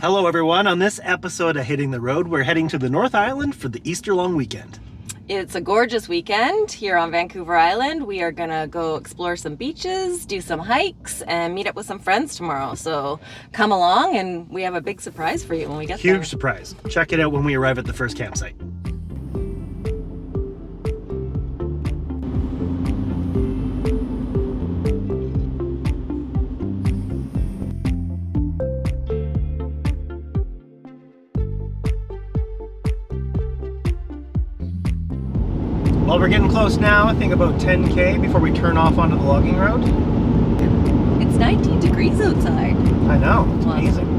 Hello everyone, on this episode of Hitting the Road, we're heading to the North Island for the Easter long weekend. It's a gorgeous weekend here on Vancouver Island. We are gonna go explore some beaches, do some hikes, and meet up with some friends tomorrow. So come along, and we have a big surprise for you when we get there. Huge surprise. Check it out when we arrive at the first campsite. Well, we're getting close now. I think about 10K before we turn off onto the logging road. It's 19 degrees outside. I know, it's amazing.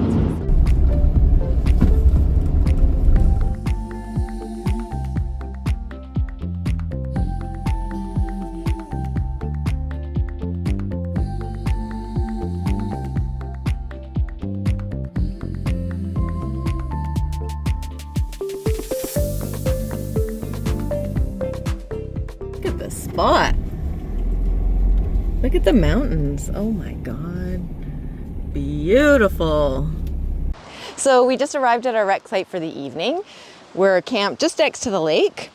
Spot. Look at the mountains. Oh my God. Beautiful. So we just arrived at our rec site for the evening. We're camped just next to the lake.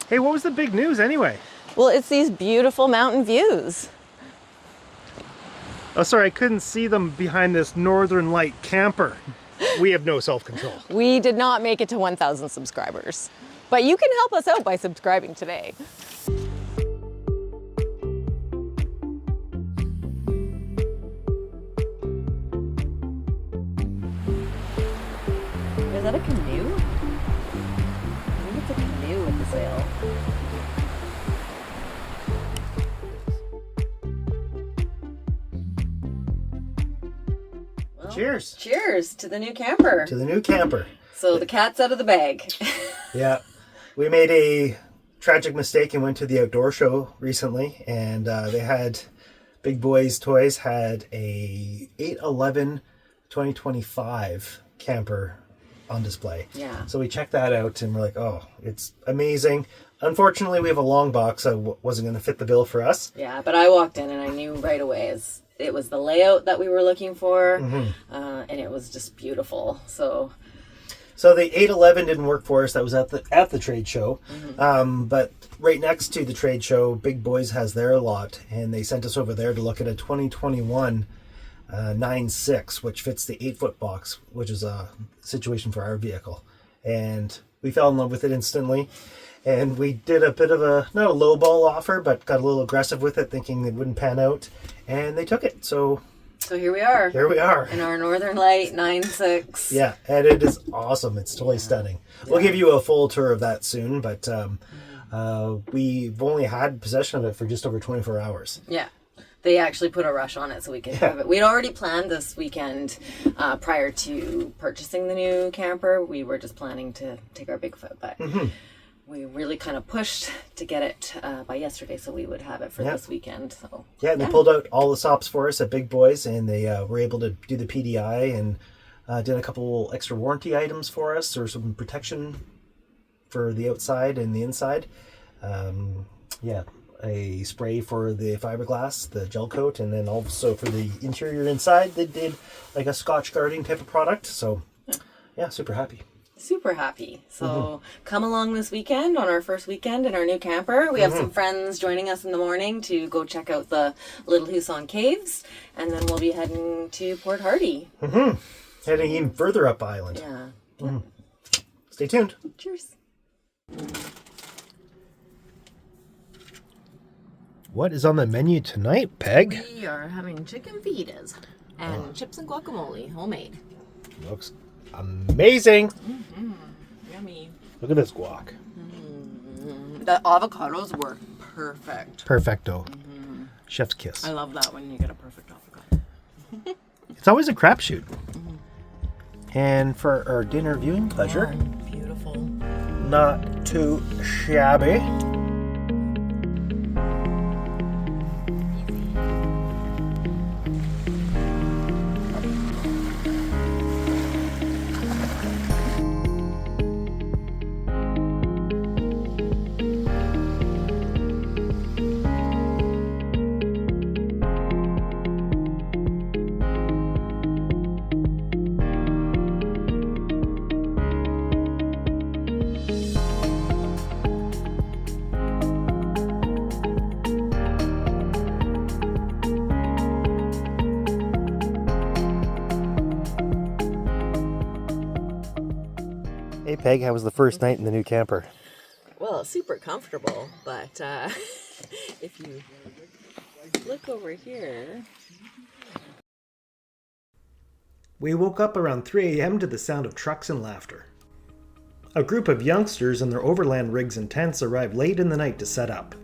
Hey, what was the big news anyway? Well, it's these beautiful mountain views. Oh, sorry, I couldn't see them behind this Northern Light camper. We have no self-control. We did not make it to 1,000 subscribers, but you can help us out by subscribing today. Is that a canoe? I think it's a canoe with the sail. Well, cheers. Cheers to the new camper. To the new camper. So the cat's out of the bag. Yeah. We made a tragic mistake and went to the outdoor show recently, and they had Big Boys Toys had a 811 2025 camper on display. Yeah. So we checked that out and we're like, oh, it's amazing. Unfortunately, we have a long box, so it wasn't going to fit the bill for us. Yeah, but I walked in and I knew right away it was the layout that we were looking for, and it was just beautiful. So the 811 didn't work for us. That was at the trade show. But right next to the trade show, Big Boys has their lot, and they sent us over there to look at a 2021 9.6, which fits the 8-foot box, which is a situation for our vehicle. And we fell in love with it instantly. And we did a bit of not a low ball offer, but got a little aggressive with it, thinking it wouldn't pan out. And they took it. So here we are. Here we are. In our Northern Light 9.6. Yeah, and it is awesome. It's totally stunning. We'll give you a full tour of that soon, but we've only had possession of it for just over 24 hours. Yeah. They actually put a rush on it so we could have it. We'd already planned this weekend prior to purchasing the new camper. We were just planning to take our Bigfoot, but we really kind of pushed to get it by yesterday so we would have it for this weekend. So yeah, and they pulled out all the stops for us at Big Boys, and they were able to do the PDI and did a couple extra warranty items for us, or some protection for the outside and the inside. A spray for the fiberglass, the gel coat, and then also for the interior inside, they did like a Scotch guarding type of product. So yeah, super happy. Super happy. So come along this weekend on our first weekend in our new camper. We have some friends joining us in the morning to go check out the little Huson Caves, and then we'll be heading to Port Hardy. Heading even further up island. Yeah. Stay tuned. Cheers. What is on the menu tonight, Peg? We are having chicken fajitas and chips and guacamole, homemade. Looks amazing. Yummy. Look at this guac. The avocados were perfect. Perfecto. Chef's kiss. I love that when you get a perfect avocado. It's always a crapshoot. And for our dinner viewing pleasure, beautiful. Not too shabby. Hey Peg, how was the first night in the new camper? Well, super comfortable, but if you look over here... We woke up around 3 a.m. to the sound of trucks and laughter. A group of youngsters in their overland rigs and tents arrived late in the night to set up.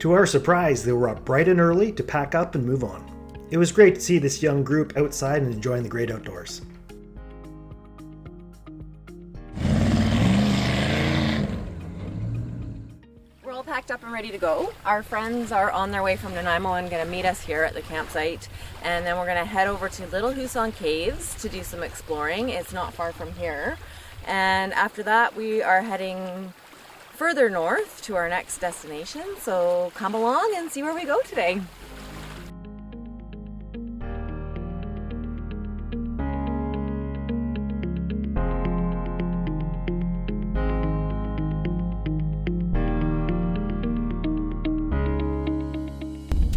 To our surprise, they were up bright and early to pack up and move on. It was great to see this young group outside and enjoying the great outdoors. We're all packed up and ready to go. Our friends are on their way from Nanaimo and going to meet us here at the campsite. And then we're going to head over to Little Huson Caves to do some exploring. It's not far from here. And after that, we are heading further north to our next destination. So come along and see where we go today.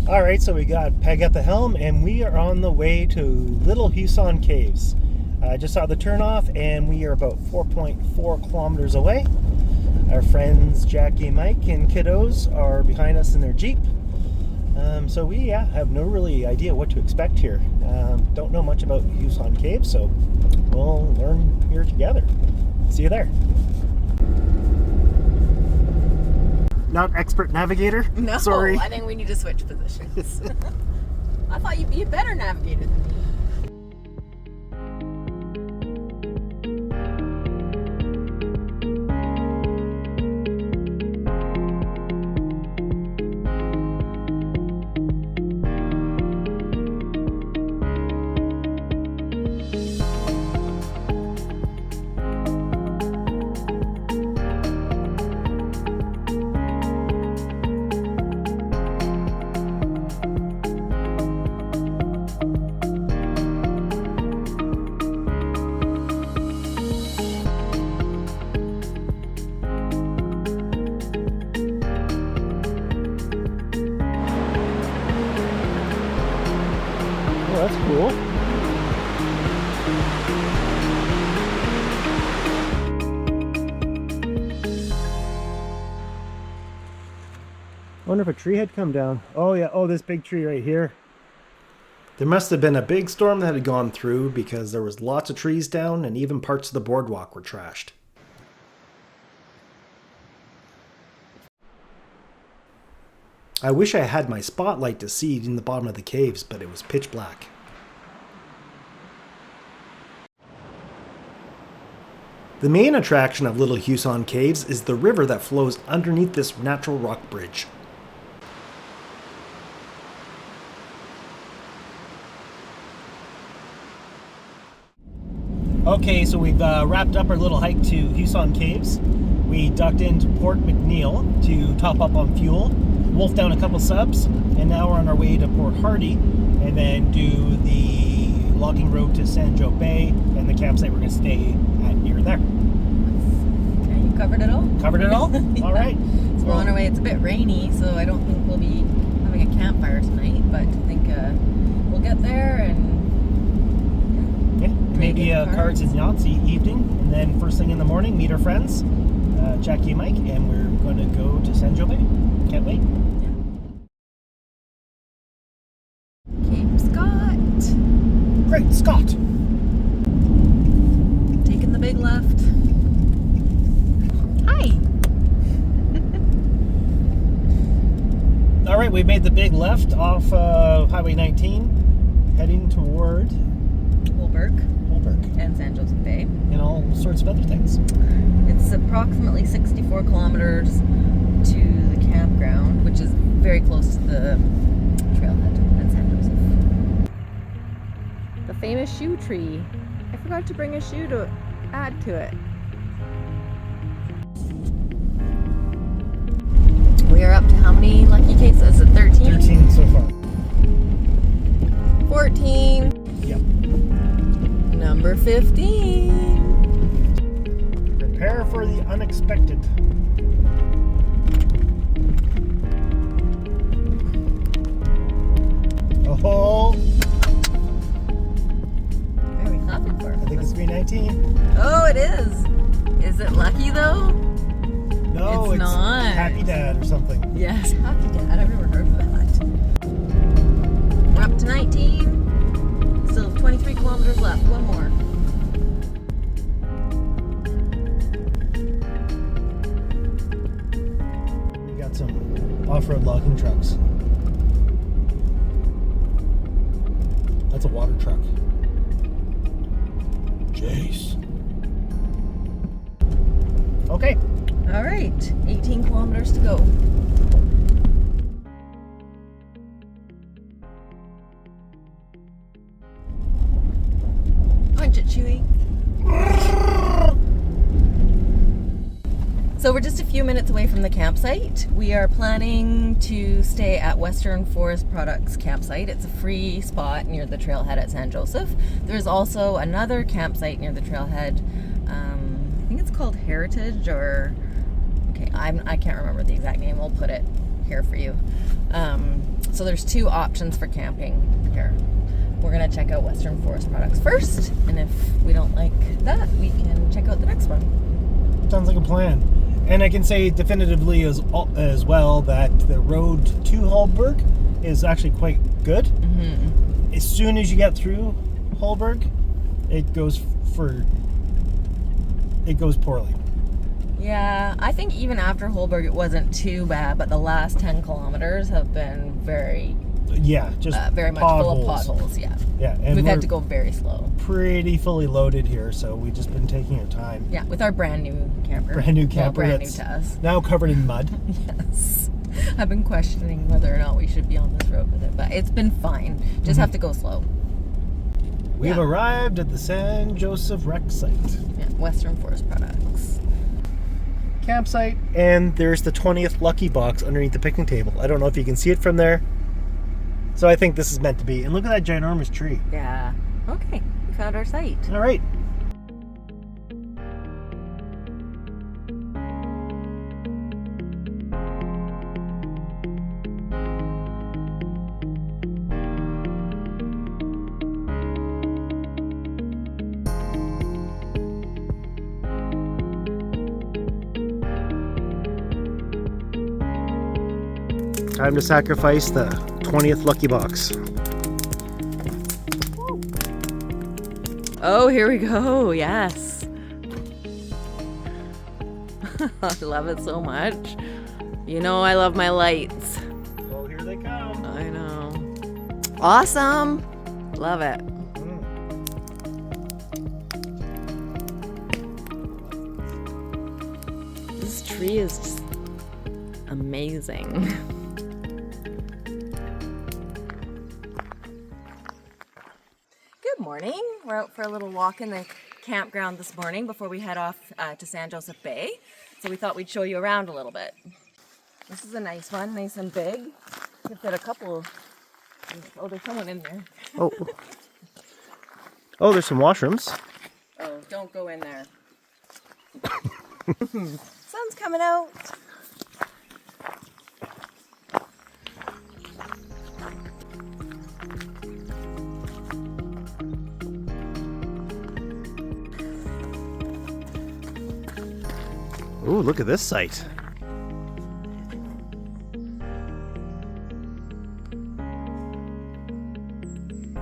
Alright, so we got Peg at the helm and we are on the way to Little Huson Caves. I just saw the turnoff and we are about 4.4 kilometers away. Our friends Jackie and Mike and kiddos are behind us in their Jeep. So we have no really idea what to expect here. Don't know much about Huson Caves, so we'll learn here together. See you there. Not expert navigator? No, Sorry. I think we need to switch positions. I thought you'd be a better navigator than me. Oh, that's cool. Wonder if a tree had come down. Oh yeah, oh this big tree right here. There must have been a big storm that had gone through because there was lots of trees down and even parts of the boardwalk were trashed. I wish I had my spotlight to see in the bottom of the caves, but it was pitch black. The main attraction of Little Huson Caves is the river that flows underneath this natural rock bridge. Okay, so we've wrapped up our little hike to Huson Caves. We ducked into Port McNeill to top up on fuel, wolfed down a couple subs, and now we're on our way to Port Hardy, and then do the logging road to San Josef Bay, and the campsite we're going to stay at near there. Okay, you covered it all? Covered it all? Yeah. All right. So we're on our way. It's a bit rainy, so I don't think we'll be having a campfire tonight, but I think we'll get there and maybe a cards and Yahtzee evening, and then first thing in the morning, meet our friends, Jackie and Mike, and we're going to go to San Josef Bay. Can't wait. Cape Scott. Great Scott. Taking the big left. Hi. All right, we made the big left off Highway 19, heading toward Holberg Holberg and San Josef Bay. and all sorts of other things. It's approximately 64 kilometers to the campground, which is very close to the trailhead at San Josef. The famous shoe tree. I forgot to bring a shoe to add to it. We are up to how many lucky cases? Is it 13? 13 so far. 14. Yep. Number 15. Prepare for the unexpected. Oh, Where are we clapping for? I think it's 319. Oh, it is. Is it lucky though? No, it's not. Happy Dad or something. Yes, Happy Dad. I've never heard of that. We're up to 19. Still have 23 kilometers left. One more. We got some off-road logging trucks. That's a water truck. Jeez. Okay. All right, 18 kilometers to go. Punch it, Chewy. So we're just a few minutes away from the campsite. We are planning to stay at Western Forest Products campsite. It's a free spot near the trailhead at San Josef. There's also another campsite near the trailhead. I think it's called Heritage or... Okay, I can't remember the exact name. We'll put it here for you. So there's two options for camping here. We're gonna check out Western Forest Products first, and if we don't like that, we can check out the next one. Sounds like a plan. And I can say definitively as well that the road to Hallberg is actually quite good. Mm-hmm. As soon as you get through Hallberg, it goes poorly. Yeah, I think even after Hallberg it wasn't too bad, but the last 10 kilometers have been very very much full of potholes. Yeah, and we've had to go very slow. Pretty fully loaded here, so we've just been taking our time. Yeah, with our brand new camper. Brand new camper, brand new to us. Now covered in mud. Yes, I've been questioning whether or not we should be on this road with it, but it's been fine. Just have to go slow. We've arrived at the San Josef wreck site. Yeah, Western Forest Products campsite, and there's the 20th lucky box underneath the picnic table. I don't know if you can see it from there. So I think this is meant to be. And look at that ginormous tree. Yeah. Okay, we found our site. All right. Time to sacrifice the 20th lucky box. Oh, here we go. Yes. I love it so much. You know I love my lights. Oh, here they come. I know. Awesome. Love it. This tree is just amazing. Good morning. We're out for a little walk in the campground this morning before we head off to San Josef Bay. So we thought we'd show you around a little bit. This is a nice one, nice and big. You fit a couple. Oh, there's someone in there. Oh, there's some washrooms. Oh, don't go in there. Sun's coming out. Ooh, look at this site.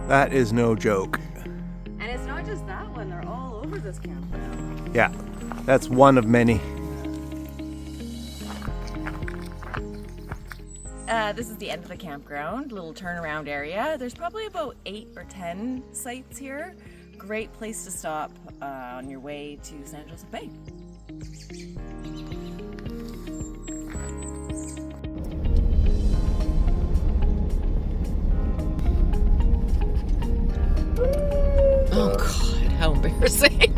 That is no joke. And it's not just that one, they're all over this campground. Yeah, that's one of many. This is the end of the campground, little turnaround area. There's probably about 8 or 10 sites here. Great place to stop on your way to San Josef Bay. Oh God, how embarrassing.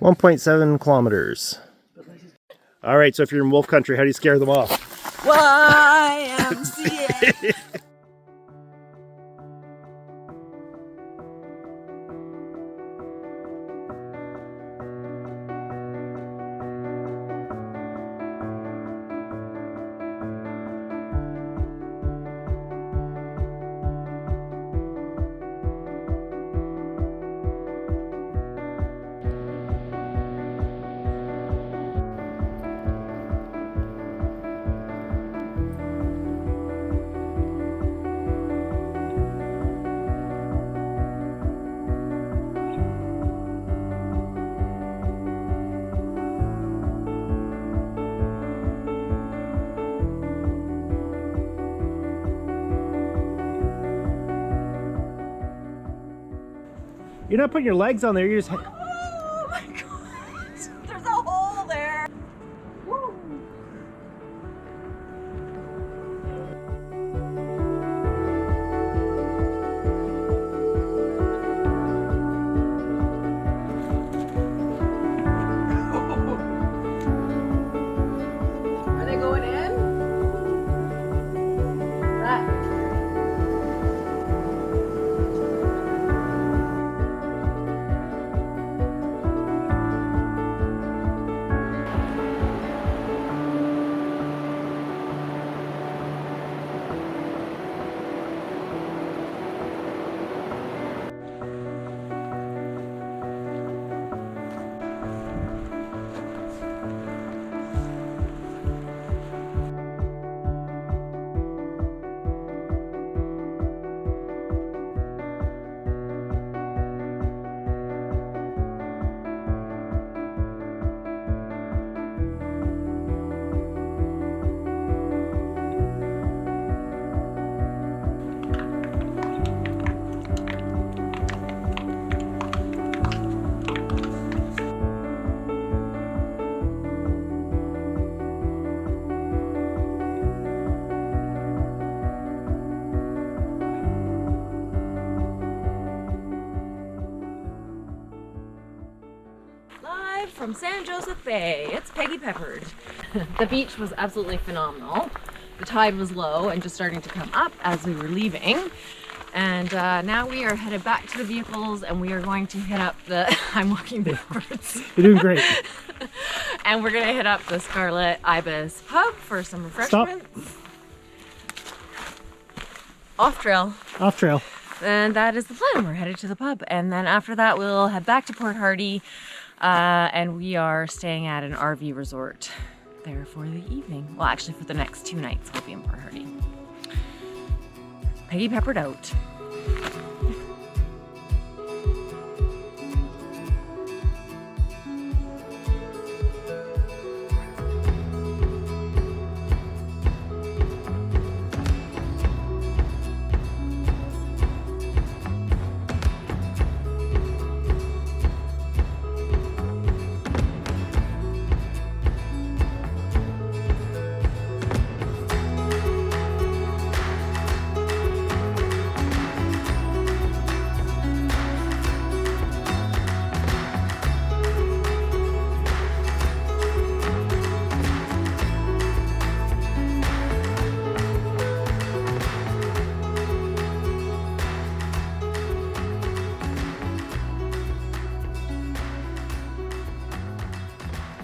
1.7 kilometers. All right, so if you're in wolf country, how do you scare them off? YMCA. You're not putting your legs on there, you're just... Oh my gosh! There's a hole there! Woo. Are they going in? That. Live from San Josef Bay, it's Peggy Peppered. The beach was absolutely phenomenal. The tide was low and just starting to come up as we were leaving. And now we are headed back to the vehicles and we are going to hit up the... I'm walking backwards. You're doing great. And we're going to hit up the Scarlet Ibis pub for some refreshments. Stop. Off trail. Off trail. And that is the plan. We're headed to the pub. And then after that, we'll head back to Port Hardy. And we are staying at an RV resort there for the evening. Well, actually for the next 2 nights, we'll be in Port Hardy. Peggy Peppered out.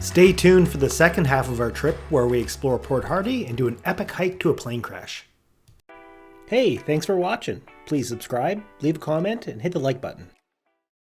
Stay tuned for the second half of our trip where we explore Port Hardy and do an epic hike to a plane crash. Hey, thanks for watching. Please subscribe, leave a comment, and hit the like button.